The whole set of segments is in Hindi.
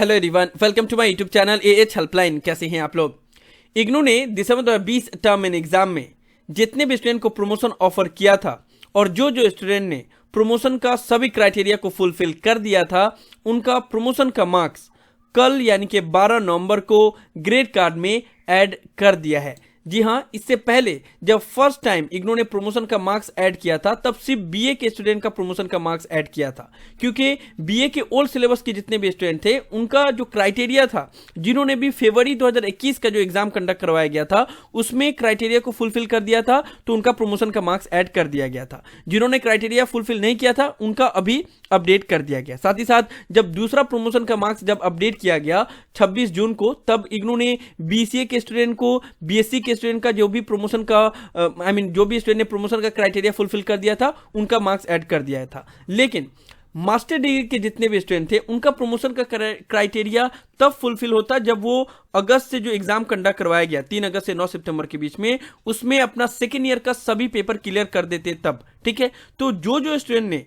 Hello everyone, welcome to my YouTube channel AH helpline. कैसे हैं आप लोग? इग्नू ने दिसंबर 2020 टर्म एंड एग्जाम में जितने भी स्टूडेंट को प्रमोशन ऑफर किया था और जो स्टूडेंट ने प्रमोशन का सभी क्राइटेरिया को फुलफिल कर दिया था, उनका प्रमोशन का मार्क्स कल यानी कि 12 नवंबर को ग्रेड कार्ड में ऐड कर दिया है। जी हाँ, इससे पहले जब फर्स्ट टाइम इग्नू ने प्रमोशन का मार्क्स ऐड किया था तब सिर्फ बीए के स्टूडेंट का प्रमोशन का मार्क्स ऐड किया था, क्योंकि बीए के ओल्ड सिलेबस के जितने भी स्टूडेंट थे उनका जो क्राइटेरिया था, जिन्होंने भी फरवरी 2021 का जो एग्जाम कंडक्ट करवाया गया था उसमें क्राइटेरिया को फुलफिल कर दिया था, तो उनका प्रमोशन का मार्क्स ऐड कर दिया गया था। जिन्होंने क्राइटेरिया फुलफिल नहीं किया था उनका अभी अपडेट कर दिया गया। साथ ही साथ जब दूसरा प्रमोशन का मार्क्स जब अपडेट किया गया 26 जून को, तब इग्नू ने बीसीए के स्टूडेंट को, बीएससी के स्टूडेंट का जो भी प्रमोशन का जो भी स्टूडेंट ने प्रमोशन का क्राइटेरिया फुलफिल कर दिया था उनका मार्क्स ऐड कर दिया था। लेकिन मास्टर डिग्री के जितने भी स्टूडेंट थे उनका प्रमोशन का क्राइटेरिया तब फुलफिल होता जब वो अगस्त से जो एग्जाम कंडक्ट करवाया गया 3 अगस्त से 9 सितंबर के बीच में, उसमें अपना सेकेंड ईयर का सभी पेपर क्लियर कर देते तब। ठीक है, तो जो स्टूडेंट ने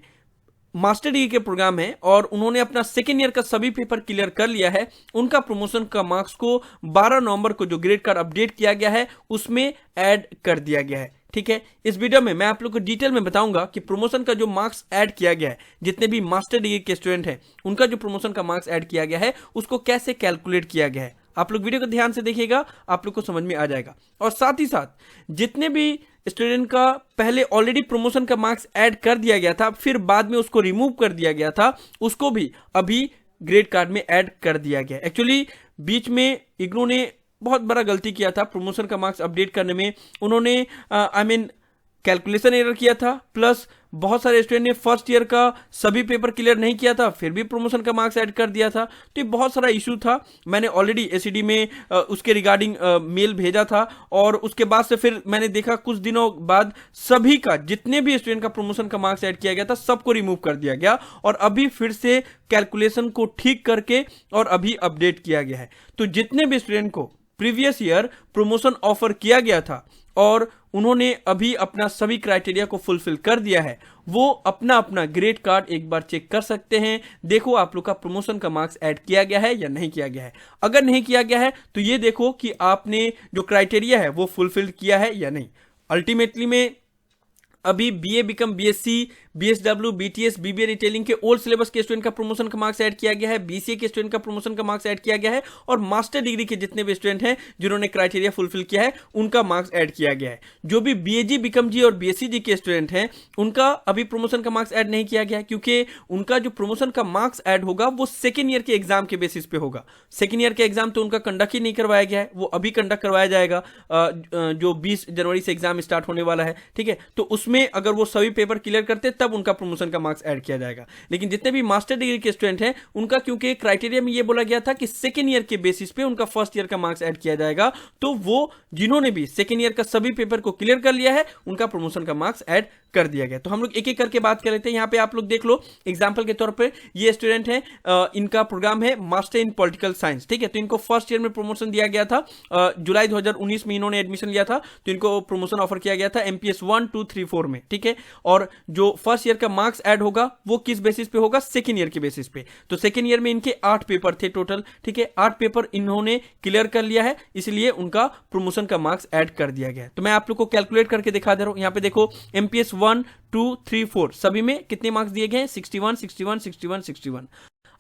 मास्टर डिग्री के प्रोग्राम है और उन्होंने अपना सेकेंड ईयर का सभी पेपर क्लियर कर लिया है, उनका प्रमोशन का मार्क्स को 12 नवंबर को जो ग्रेड कार्ड अपडेट किया गया है उसमें ऐड कर दिया गया है। ठीक है, इस वीडियो में मैं आप लोग को डिटेल में बताऊंगा कि प्रमोशन का जो मार्क्स ऐड किया गया है, जितने भी मास्टर डिग्री के स्टूडेंट हैं उनका जो प्रमोशन का मार्क्स ऐड किया गया है उसको कैसे कैलकुलेट किया गया है। आप लोग वीडियो को ध्यान से देखिएगा, आप लोग को समझ में आ जाएगा। और साथ ही साथ जितने भी स्टूडेंट का पहले ऑलरेडी प्रमोशन का मार्क्स ऐड कर दिया गया था, फिर बाद में उसको रिमूव कर दिया गया था, उसको भी अभी ग्रेड कार्ड में ऐड कर दिया गया। एक्चुअली बीच में इग्नू ने बहुत बड़ा गलती किया था प्रमोशन का मार्क्स अपडेट करने में। उन्होंने कैलकुलेशन एरर किया था, प्लस बहुत सारे स्टूडेंट ने फर्स्ट ईयर का सभी पेपर क्लियर नहीं किया था, फिर भी प्रमोशन का मार्क्स ऐड कर दिया था। तो ये बहुत सारा इशू था। मैंने ऑलरेडी एसीडी में उसके रिगार्डिंग मेल भेजा था और उसके बाद से फिर मैंने देखा कुछ दिनों बाद सभी का, जितने भी स्टूडेंट का प्रमोशन का मार्क्स ऐड किया गया था सबको रिमूव कर दिया गया और अभी फिर से कैलकुलेशन को ठीक करके और अभी अपडेट किया गया है। तो जितने भी स्टूडेंट को प्रीवियस ईयर प्रमोशन ऑफर किया गया था और उन्होंने अभी अपना सभी क्राइटेरिया को फुलफिल कर दिया है, वो अपना अपना ग्रेड कार्ड एक बार चेक कर सकते हैं। देखो आप लोग का प्रमोशन का मार्क्स ऐड किया गया है या नहीं किया गया है। अगर नहीं किया गया है तो ये देखो कि आपने जो क्राइटेरिया है वो फुलफिल किया है या नहीं। अल्टीमेटली में अभी BA BCom BSc, BSW, BTS, BBA retailing के ओल्ड सिलेबस के स्टूडेंट का प्रमोशन का मार्क्स ऐड किया गया है, बीसीए के स्टूडेंट का प्रमोशन का मार्क्स ऐड किया गया है और मास्टर डिग्री के जितने भी स्टूडेंट हैं जिन्होंने क्राइटेरिया फुलफिल किया है उनका मार्क्स ऐड किया गया है। जो भी बीएजी, बिकम जी और बीएससी जी के स्टूडेंट हैं उनका अभी प्रमोशन का मार्क्स ऐड नहीं किया गया है, क्योंकि उनका जो प्रमोशन का मार्क्स ऐड होगा वो सेकेंड ईयर के एग्जाम के बेसिस पे होगा। सेकेंड ईयर के एग्जाम तो उनका कंडक्ट ही नहीं करवाया गया है, वो अभी कंडक्ट करवाया जाएगा जो 20 जनवरी से एग्जाम स्टार्ट होने वाला है। ठीक है, तो उसमें अगर वो सभी पेपर क्लियर करते तब उनका प्रमोशन का मार्क्स ऐड किया जाएगा। लेकिन जितने भी मास्टर डिग्री के स्टूडेंट हैं उनका, क्योंकि क्राइटेरिया में ये बोला गया था कि सेकेंड ईयर के बेसिस पे उनका फर्स्ट ईयर का मार्क्स ऐड किया जाएगा, तो वो जिन्होंने भी सेकेंड ईयर का सभी पेपर को क्लियर कर लिया है उनका प्रमोशन का मार्क्स ऐड कर दिया गया। तो हम लोग एक एक करके बात कर लेते हैं। यहाँ पे आप लोग देख लो, एग्जाम्पल के तौर पर ये स्टूडेंट है, इनका प्रोग्राम है मास्टर इन पॉलिटिकल साइंस। ठीक है, तो इनको फर्स्ट ईयर में प्रमोशन दिया गया था, जुलाई 2019 में इन्होंने एडमिशन लिया था, तो इनको प्रमोशन ऑफर किया गया था एमपीएस 1, 2, 3, 4 में। ठीक है, और जो फर्स्ट ईयर का मार्क्स ऐड होगा वो किस बेसिस पे होगा? सेकेंड ईयर के बेसिस पे। तो सेकेंड ईयर में इनके 8 पेपर थे टोटल। ठीक है, 8 पेपर इन्होंने क्लियर कर लिया है, इसलिए उनका प्रमोशन का मार्क्स ऐड कर दिया गया। तो मैं आप लोग को कैलकुलेट करके दिखा दे रहा हूं। यहाँ पे देखो, एमपीएस 1, 2, 3, 4 सभी में कितने मार्क्स दिए गए हैं? 61, 61, 61, 61।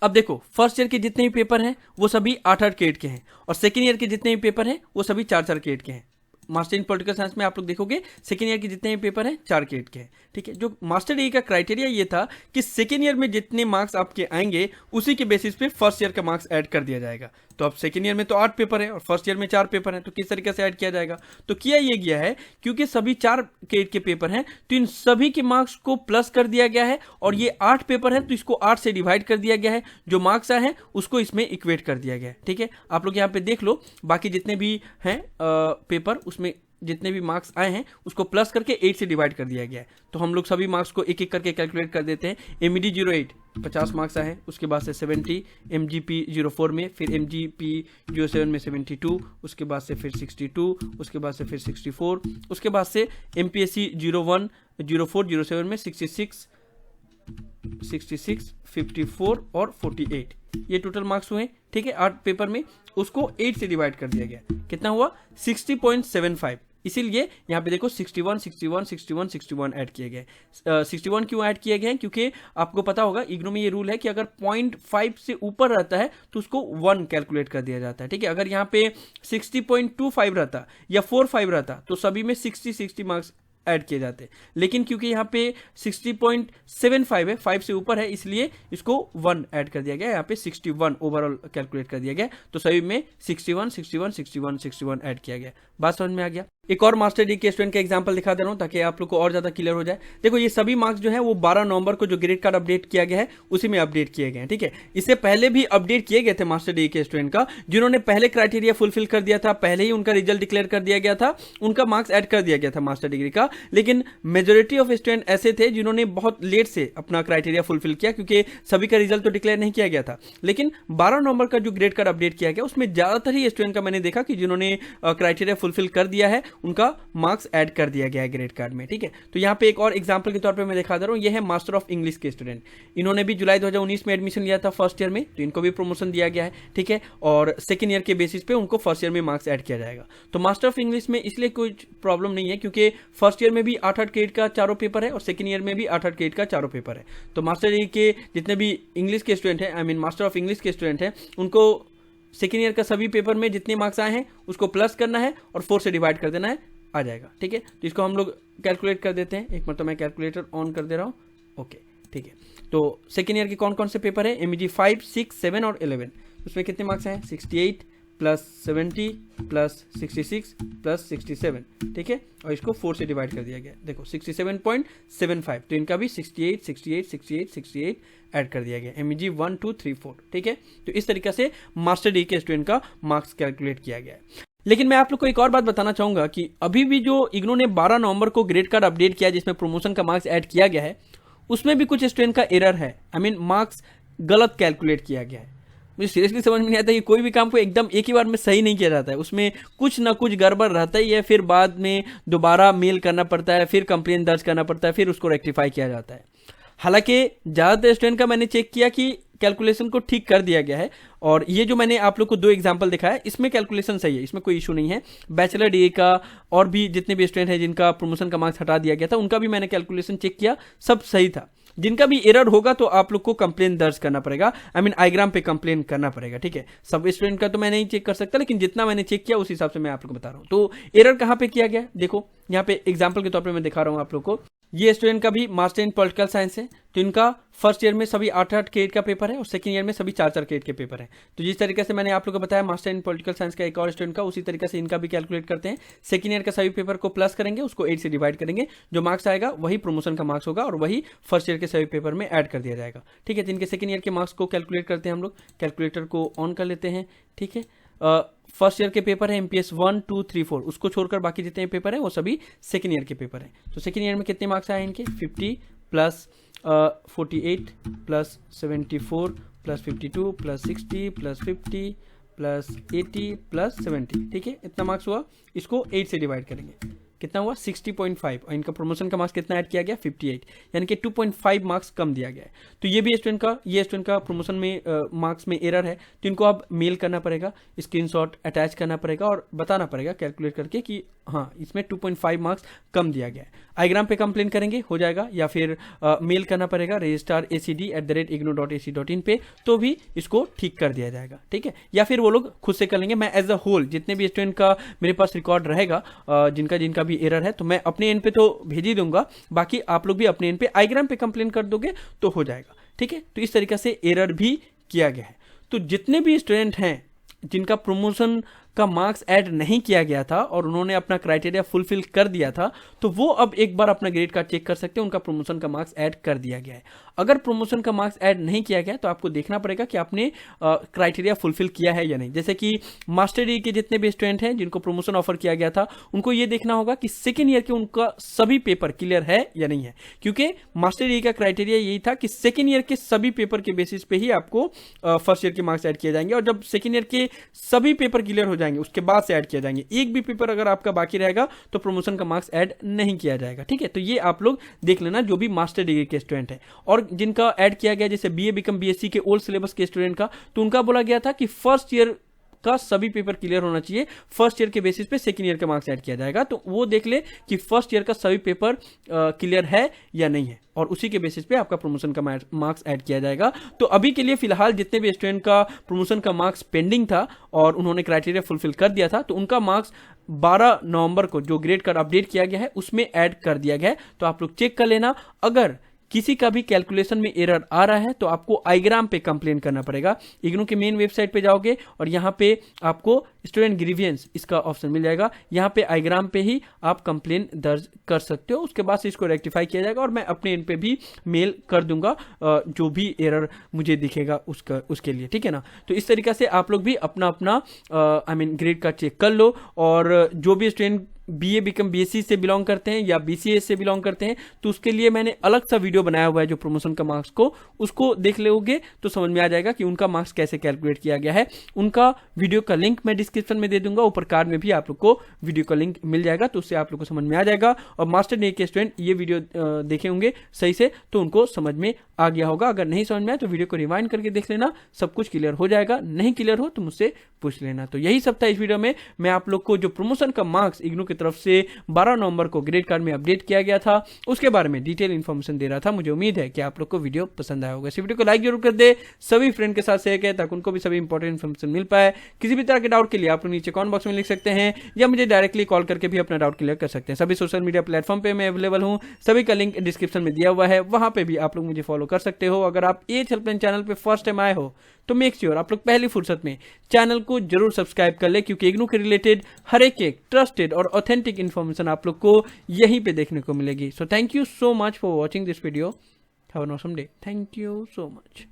अब देखो, फर्स्ट ईयर के जितने भी पेपर हैं वो सभी 8-8 क्रेडिट के हैं और सेकेंड ईयर के जितने भी पेपर हैं वो सभी 4-4 क्रेडिट के हैं। मास्टर इन पॉलिटिकल साइंस में आप लोग देखोगे सेकेंड ईयर के जितने भी पेपर हैं 4 क्रेडिट के हैं। ठीक है, जो मास्टर डिग्री का क्राइटेरिया ये था कि सेकेंड ईयर में जितने मार्क्स आपके आएंगे उसी के बेसिस पे फर्स्ट ईयर का मार्क्स ऐड कर दिया जाएगा। तो अब सेकेंड ईयर में तो 8 पेपर है और फर्स्ट ईयर में 4 पेपर हैं, तो किस तरीके से ऐड किया जाएगा? तो किया ये गया है, क्योंकि सभी 4 क्रेडिट के पेपर हैं तो इन सभी के मार्क्स को प्लस कर दिया गया है और ये 8 पेपर है तो इसको 8 से डिवाइड कर दिया गया है, जो मार्क्स आए हैं उसको इसमें इक्वेट कर दिया गया है। ठीक है, आप लोग यहाँ पे देख लो, बाकी जितने भी हैं पेपर उसमें जितने भी मार्क्स आए हैं उसको प्लस करके 8 से डिवाइड कर दिया गया है। तो हम लोग सभी मार्क्स को एक एक करके कैलकुलेट कर देते हैं। एमईडी 08 50 मार्क्स आए हैं, उसके बाद से 70, एमजीपी 04 में, फिर एमजीपी 07 में 72, उसके बाद से फिर 62, उसके बाद से फिर 64, उसके बाद से एमपीएससी 01, 04, 07 में 66, 66, 54 और 48, ये टोटल मार्क्स हुए, ठीक है, 8 पेपर में। उसको 8 से डिवाइड कर दिया गया, कितना हुआ 60.75। इसीलिए यहाँ पे देखो 61, 61, 61, 61 ऐड किए गए। 61 क्यों ऐड किए गए हैं? क्योंकि आपको पता होगा इग्नू में ये रूल है कि अगर 0.5 से ऊपर रहता है तो उसको 1 कैलकुलेट कर दिया जाता है, ठीक है। अगर यहाँ पे 60.25 रहता या 45 रहता तो सभी में 60 मार्क्स ऐड किए जाते, लेकिन क्योंकि यहाँ पे 60.75 है, 5 से ऊपर है, इसलिए इसको 1 ऐड कर दिया गया, यहाँ पे 61 ओवरऑल कैलकुलेट कर दिया गया। तो सभी में 61, 61, 61, 61 ऐड किया गया। बात समझ में आ गया? एक और मास्टर डिग्री के स्टूडेंट का एग्जांपल दिखा दे रहा हूं ताकि आप लोग को और ज्यादा क्लियर हो जाए। देखो ये सभी मार्क्स जो है वो 12 नवंबर को जो ग्रेड कार्ड अपडेट किया गया है उसी में अपडेट किए गए हैं, ठीक है। इससे पहले भी अपडेट किए गए थे मास्टर डिग्री के स्टूडेंट का, जिन्होंने पहले क्राइटेरिया फुलफिल कर दिया था, पहले ही उनका रिजल्ट डिक्लेयर कर दिया गया था, उनका मार्क्स ऐड कर दिया गया था मास्टर डिग्री का। लेकिन मेजोरिटी ऑफ स्टूडेंट ऐसे थे जिन्होंने बहुत लेट से अपना क्राइटेरिया फुलफिल किया, क्योंकि सभी का रिजल्ट तो डिक्लेयर नहीं किया गया था। लेकिन 12 नवंबर का जो ग्रेड कार्ड अपडेट किया गया उसमें ज्यादातर ही स्टूडेंट का मैंने देखा कि जिन्होंने क्राइटेरिया फुलफिल कर दिया है उनका मार्क्स ऐड कर दिया गया है ग्रेड कार्ड में, ठीक है। तो यहाँ पे एक और एग्जांपल के तौर पे मैं दिखा दे रहा हूँ, ये है मास्टर ऑफ इंग्लिश के स्टूडेंट। इन्होंने भी जुलाई 2019 में एडमिशन लिया था फर्स्ट ईयर में, तो इनको भी प्रमोशन दिया गया है, ठीक है। और सेकंड ईयर के बेसिस पे उनको फर्स्ट ईयर में मार्क्स ऐड किया जाएगा। तो मास्टर ऑफ इंग्लिश में इसलिए कोई प्रॉब्लम नहीं है क्योंकि फर्स्ट ईयर में भी 8-8 क्रेडिट का चारों पेपर है और सेकंड ईयर में भी 8-8 क्रेडिट का चारों पेपर है। तो मास्टर डिग्री के जितने भी इंग्लिश के स्टूडेंट हैं, I mean master of English के स्टूडेंट हैं, उनको सेकेंड ईयर का सभी पेपर में जितने मार्क्स आए हैं उसको प्लस करना है और 4 से डिवाइड कर देना है, आ जाएगा, ठीक है। तो इसको हम लोग कैलकुलेट कर देते हैं। एक मतलब मैं कैलकुलेटर ऑन कर दे रहा हूँ, ओके, ठीक है। तो सेकेंड ईयर के कौन कौन से पेपर है? MEG 5, 6, 7 और 11। उसमें कितने मार्क्स हैं? 68 प्लस 70 प्लस 66 प्लस 67, ठीक है। और इसको 4 से डिवाइड कर दिया गया, देखो 67.75। तो इनका भी 68, 68, 68, 68 ऐड कर दिया गया, MEG 1, 2, 3, 4, ठीक है। तो इस तरीके से मास्टर डिग्री के स्टूडेंट का मार्क्स कैलकुलेट किया गया है। लेकिन मैं आप लोग को एक और बात बताना चाहूंगा कि अभी भी जो इग्नू ने 12 नवंबर को ग्रेड कार्ड अपडेट किया जिसमें प्रमोशन का मार्क्स ऐड किया गया है, उसमें भी कुछ स्टूडेंट का एरर है, आई मीन मार्क्स गलत कैलकुलेट किया गया है। मुझे सीरियसली समझ में नहीं आता कि कोई भी काम को एकदम एक ही बार में सही नहीं किया जाता है, उसमें कुछ ना कुछ गड़बड़ रहता ही है, फिर बाद में दोबारा मेल करना पड़ता है, फिर कंप्लेन दर्ज करना पड़ता है, फिर उसको रेक्टिफाई किया जाता है। हालांकि ज़्यादातर स्टूडेंट का मैंने चेक किया कि कैलकुलेशन को ठीक कर दिया गया है, और ये जो मैंने आप लोग को 2 एग्जांपल दिखाया इसमें कैलकुलेशन सही है, इसमें कोई इशू नहीं है। बैचलर डिग्री का और भी जितने भी स्टूडेंट हैं जिनका प्रमोशन का मार्क्स हटा दिया गया था उनका भी मैंने कैलकुलेशन चेक किया, सब सही था। जिनका भी एरर होगा तो आप लोग को कंप्लेन दर्ज करना पड़ेगा, आई मीन आईग्राम पे कंप्लेन करना पड़ेगा, ठीक है। सब स्टूडेंट का तो मैं नहीं चेक कर सकता, लेकिन जितना मैंने चेक किया उस हिसाब से मैं आप लोग को बता रहा हूँ। तो एरर कहाँ पे किया गया, देखो यहाँ पे एग्जाम्पल के तौर पर मैं दिखा रहा हूँ आप लोग को। ये स्टूडेंट का भी मास्टर इन पॉलिटिकल साइंस है, तो इनका फर्स्ट ईयर में सभी 8-8 क्रेडिट का पेपर है और सेकंड ईयर में सभी 4-4 क्रेडिट के पेपर हैं। तो जिस तरीके से मैंने आप लोगों को बताया मास्टर इन पॉलिटिकल साइंस का एक और स्टूडेंट का, उसी तरीके से इनका भी कैलकुलेट करते हैं। सेकंड ईयर का सभी पेपर को प्लस करेंगे, उसको 8 से डिवाइड करेंगे, जो मार्क्स आएगा वही प्रमोशन का मार्क्स होगा और वही फर्स्ट ईयर के सभी पेपर में ऐड कर दिया जाएगा, ठीक है। तो इनके सेकंड ईयर के मार्क्स को कैलकुलेट करते हैं हम लोग, कैलकुलेटर को ऑन कर लेते हैं, ठीक है। फर्स्ट ईयर के पेपर है MPS 1, 2, 3, 4, उसको छोड़कर बाकी जितने पेपर हैं वो सभी सेकेंड ईयर के पेपर हैं। तो सेकेंड ईयर में कितने मार्क्स आए इनके? 50 plus 48 plus 74 plus 52 plus 60 plus 50 plus 80 plus 70, ठीक है। इतना मार्क्स हुआ, इसको 8 से डिवाइड करेंगे, कितना हुआ 60.5, और इनका प्रमोशन का मार्क्स कितना ऐड किया गया 58, यानी कि 2.5 मार्क्स कम दिया गया है। तो ये भी स्टूडेंट का प्रमोशन में मार्क्स में एरर है, तो इनको अब मेल करना पड़ेगा, स्क्रीनशॉट अटैच करना पड़ेगा और बताना पड़ेगा कैलकुलेट करके कि हाँ इसमें 2.5 मार्क्स कम दिया गया है। आईग्राम पे कंप्लेन करेंगे हो जाएगा, या फिर मेल करना पड़ेगा registrar@ignou.ac.in पे, तो भी इसको ठीक कर दिया जाएगा, ठीक है। या फिर वो लोग खुद से कर लेंगे। मैं एज अ होल जितने भी स्टूडेंट का मेरे पास रिकॉर्ड रहेगा जिनका भी एरर है, तो मैं अपने एंड पे तो भेज ही दूंगा, बाकी आप लोग भी अपने एंड पे आईग्राम पे कंप्लेन कर दोगे तो हो जाएगा, ठीक है। तो इस तरीके से एरर भी किया गया है। तो जितने भी स्टूडेंट हैं जिनका प्रमोशन का मार्क्स ऐड नहीं किया गया था और उन्होंने अपना क्राइटेरिया फुलफिल कर दिया था, तो वो अब एक बार अपना ग्रेड कार्ड चेक कर सकते हैं, उनका प्रमोशन का मार्क्स ऐड कर दिया गया है। अगर प्रमोशन का मार्क्स ऐड नहीं किया गया तो आपको देखना पड़ेगा कि आपने क्राइटेरिया फुलफिल किया है या नहीं। जैसे कि मास्टर डिग्री के जितने भी स्टूडेंट हैं जिनको प्रमोशन ऑफर किया गया था, उनको ये देखना होगा कि सेकेंड ईयर के उनका सभी पेपर क्लियर है या नहीं है, क्योंकि मास्टर डिग्री का क्राइटेरिया यही था कि सेकेंड ईयर के सभी पेपर के बेसिस पे ही आपको फर्स्ट ईयर के मार्क्स ऐड किए जाएंगे, और जब सेकेंड ईयर के सभी पेपर क्लियर हो जाएंगे उसके बाद से ऐड किया जाएंगे। एक भी पेपर अगर आपका बाकी रहेगा तो प्रमोशन का मार्क्स ऐड नहीं किया जाएगा, ठीक है। तो ये आप लोग देख लेना जो भी मास्टर डिग्री के स्टूडेंट है। और जिनका ऐड किया गया जैसे बीए बीकॉम बीएससी के ओल्ड सिलेबस के स्टूडेंट का, तो उनका बोला गया था कि फर्स्ट ईयर का सभी पेपर क्लियर होना चाहिए, फर्स्ट ईयर के बेसिस पे सेकंड ईयर का मार्क्स ऐड किया जाएगा। तो वो देख ले कि फर्स्ट ईयर का सभी पेपर क्लियर है या नहीं है, और उसी के बेसिस पे आपका प्रमोशन का मार्क्स ऐड किया जाएगा। तो अभी के लिए फिलहाल जितने भी स्टूडेंट का प्रमोशन का मार्क्स पेंडिंग था और उन्होंने क्राइटेरिया फुलफिल कर दिया था, तो उनका मार्क्स 12 नवंबर को जो ग्रेड कार्ड अपडेट किया गया है उसमें ऐड कर दिया गया है। तो आप लोग चेक कर लेना। अगर किसी का भी कैलकुलेशन में एरर आ रहा है तो आपको आईग्राम पे कंप्लेन करना पड़ेगा। इग्नू के मेन वेबसाइट पे जाओगे और यहाँ पे आपको स्टूडेंट ग्रीवियंस इसका ऑप्शन मिल जाएगा। यहाँ पे आईग्राम पे ही आप कंप्लेन दर्ज कर सकते हो, उसके बाद से इसको रेक्टिफाई किया जाएगा और मैं अपने इन पे भी मेल कर दूंगा जो भी एरर मुझे दिखेगा उसके लिए, ठीक है ना। तो इस तरीके से आप लोग भी अपना ग्रेड कार्ड चेक कर लो। और जो भी स्टूडेंट बीए बीकॉम बीएससी से बिलोंग करते हैं या बीसीए से बिलोंग करते हैं तो उसके लिए मैंने अलग सा वीडियो बनाया हुआ है जो प्रमोशन का मार्क्स को, उसको देख लोगे तो समझ में आ जाएगा कि उनका मार्क्स कैसे कैलकुलेट किया गया है। उनका वीडियो का लिंक मैं डिस्क्रिप्शन में दे दूंगा, ऊपर कार्ड में भी आप लोग को वीडियो का लिंक मिल जाएगा, तो उससे आप लोग को समझ में आ जाएगा। और मास्टर डिग्री के स्टूडेंट ये वीडियो देखे होंगे सही से तो उनको समझ में आ गया होगा। अगर नहीं समझ में आए तो वीडियो को रिवाइंड करके देख लेना, सब कुछ क्लियर हो जाएगा। नहीं क्लियर हो तो मुझसे पूछ लेना। तो यही सब था इस वीडियो में। मैं आप लोग को जो प्रमोशन का मार्क्स इग्नू की तरफ से 12 नवंबर को ग्रेड कार्ड में अपडेट किया गया था उसके बारे में डिटेल इन्फॉर्मेशन दे रहा था। मुझे उम्मीद है कि आप लोग को वीडियो पसंद आया होगा। इस वीडियो को लाइक जरूर कर दे, सभी फ्रेंड के साथ शेयर करें ताकि उनको भी सभी इंपॉर्टेंट इन्फॉर्मेशन मिल पाए। किसी भी तरह के डाउट के लिए आप लोग नीचे कमेंट बॉक्स में लिख सकते हैं या मुझे डायरेक्टली कॉल करके भी अपना डाउट क्लियर कर सकते हैं। सभी सोशल मीडिया प्लेटफॉर्म पे मैं अवेलेबल हूं, सभी का लिंक डिस्क्रिप्शन में दिया हुआ है, वहां पे भी आप लोग मुझे फॉलो कर सकते हो। अगर आप एएच हेल्पलाइन चैनल पे फर्स्ट टाइम आए हो तो मेक श्योर आप लोग पहली फुर्सत में चैनल को जरूर सब्सक्राइब कर ले, क्योंकि इग्नू के रिलेटेड हर एक ट्रस्टेड और ऑथेंटिक इन्फॉर्मेशन आप लोग को यहीं पे देखने को मिलेगी। So thank you so much for watching this video. Have an awesome day. Thank you so much.